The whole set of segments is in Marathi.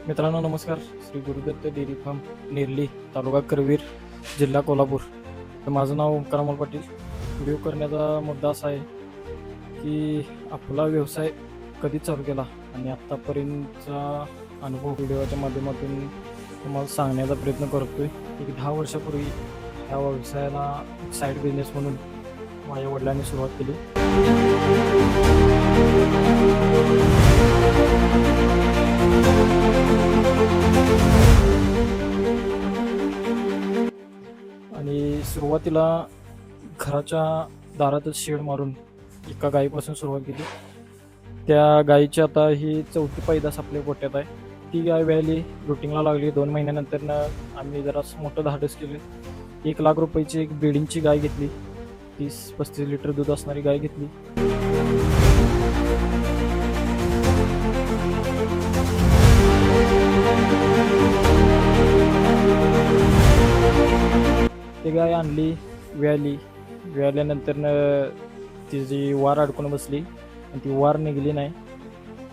मित्रांनो नमस्कार. श्री गुरुदत्त डेअरी फार्म नेरली, तालुका करवीर, जिल्हा कोल्हापूर. तर माझं नाव ओंकार अमोल पाटील. व्हिडिओ करण्याचा मुद्दा असा आहे की आपला व्यवसाय कधी चालू केला आणि आत्तापर्यंतचा अनुभव व्हिडिओच्या माध्यमातून तुम्हाला सांगण्याचा प्रयत्न करतोय. एक 10 वर्षापूर्वी या व्यवसायाला साईड बिझनेस म्हणून माझ्या वडिलांनी सुरुवात केली. आणि सुरुवातीला घराच्या दारातच शेड मारून एका गायीपासून सुरुवात केली. त्या गायीची आता ही 4थी पैदास आपल्या गोट्यात आहे. ती गाय व्यायली, रुटीनला लागली. 2 महिन्यानंतर आम्ही जरा मोठं धाडस केलं. 1 लाख रुपयाची एक ब्रीडिंगची गाय घेतली. 30-35 लिटर दूध असणारी गाय घेतली. ती गाय आणली, व्याल्यानंतर तिची वार अडकून बसली आणि ती वार निघली नाही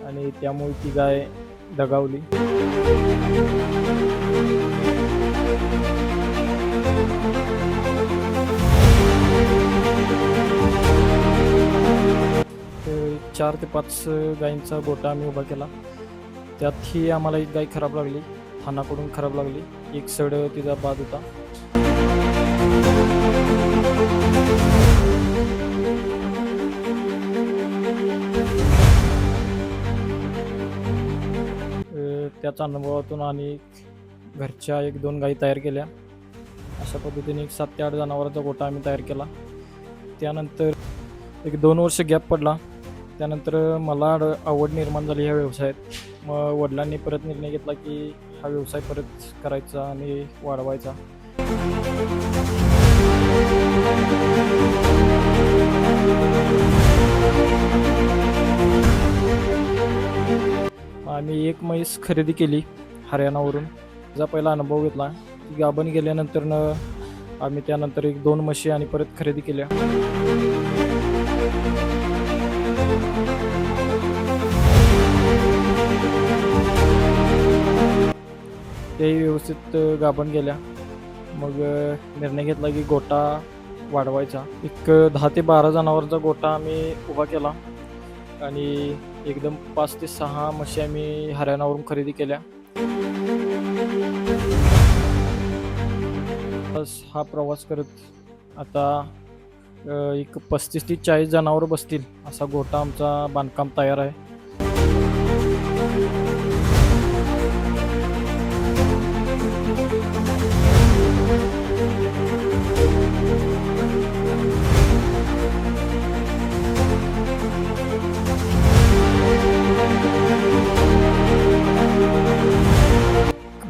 आणि त्यामुळे ती गाय दगावली. तर 4 ते 5 गायींचा गोटा आम्ही उभा केला. त्यातही आम्हाला एक गाय खराब लागली, थानाकडून खराब लागली. एक सड तिचा बाद होता. त्याच अनुभवातून आणि घरच्या 1-2 गायी तयार केल्या. अशा पद्धतीने 7 ते 8 जनावरांचा गोटा आम्ही तयार केला. त्यानंतर 1-2 वर्ष गॅप पडला. त्यानंतर मला आवड निर्माण झाली ह्या व्यवसायात. मग वडिलांनी परत निर्णय घेतला की हा व्यवसाय परत करायचा आणि वाढवायचा. आम्ही एक म्हैस खरेदी केली हरियाणावरून. त्याचा पहिला अनुभव घेतला. ती गाभण गेल्यानंतर आम्ही त्यानंतर 1-2 म्हशी आणि परत खरेदी केल्या. त्याही व्यवस्थित गाभण गेल्या. मग निर्णय घेतला की गोटा वाढवायचा. एक 10 ते 12 जनावरांचा गोटा आम्ही उभा केला आणि एकदम 5 ते 6 म्हशी आम्ही हरियाणावरून खरेदी केल्या. हा प्रवास करत आता एक 35 ते 40 जनावर बसतील असा गोटा आमचा बांधकाम तयार आहे.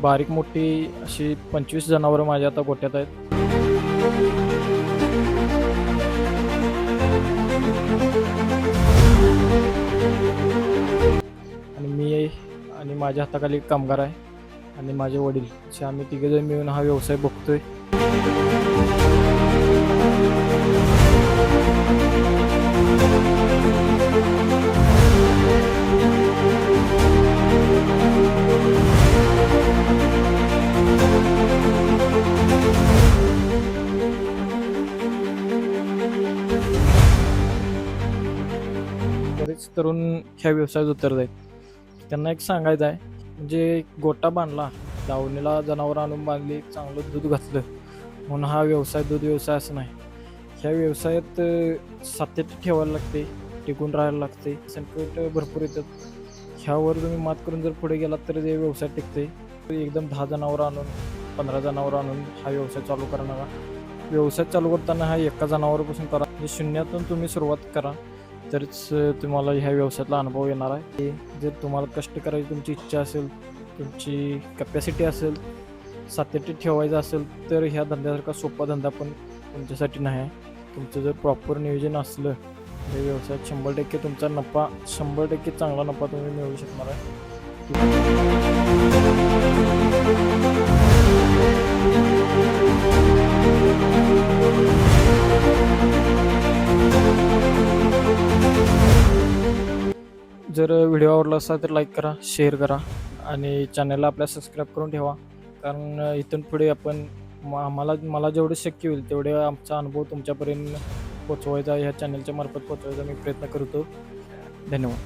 बारीक मोठी अशी 25 जनावरं माझ्या आता गोट्यात आहेत. आणि मी आणि माझ्या हाताखाली एक कामगार आहे आणि माझे वडील असे आम्ही तिघेजण मिळून हा व्यवसाय बघतोय. बरेच तरुण ह्या व्यवसायात उतरत आहेत. त्यांना एक सांगायचं आहे, म्हणजे गोटा बांधला, दावणीला जनावर आणून बांधली, चांगलं दूध घातलं म्हणून हा व्यवसाय दूध व्यवसाय असं नाही. ह्या व्यवसायात सातत्य ठेवायला लागते, टिकून राहायला लागते. संकट भरपूर येतात. ह्यावर तुम्ही मात करून जर पुढे गेलात तर हे व्यवसाय टिकते. एकदम 10 जनावरं आणून 15 जनावरं आणून हा व्यवसाय चालू करा नका. व्यवसाय चालू करताना हा एका जनावरापासून करा. म्हणजे शून्यातून तुम्ही सुरुवात करा तरच तुम्हाला ह्या व्यवसायातला अनुभव येणार आहे. जर तुम्हाला कष्ट करायची तुमची इच्छा असेल, तुमची कॅपॅसिटी असेल, सातत्य ठेवायचं असेल तर ह्या धंद्यासारखा सोपा धंदा पण तुमच्यासाठी नाही आहे. तुमचं जर प्रॉपर नियोजन असलं या व्यवसायात 100% तुमचा नफा 100% चांगला नफा तुम्ही मिळवू शकणार आहे. जर व्हिडिओ आवडला असेल तर लाईक करा, शेअर करा आणि चॅनलला आपल्या सबस्क्राईब करून ठेवा. कारण इथून पुढे आपण मला जेवढं शक्य होईल तेवढे आमचा अनुभव तुमच्यापर्यंत पोचवायचा, ह्या चॅनलच्या मार्फत पोचवायचा मी प्रयत्न करतो. धन्यवाद.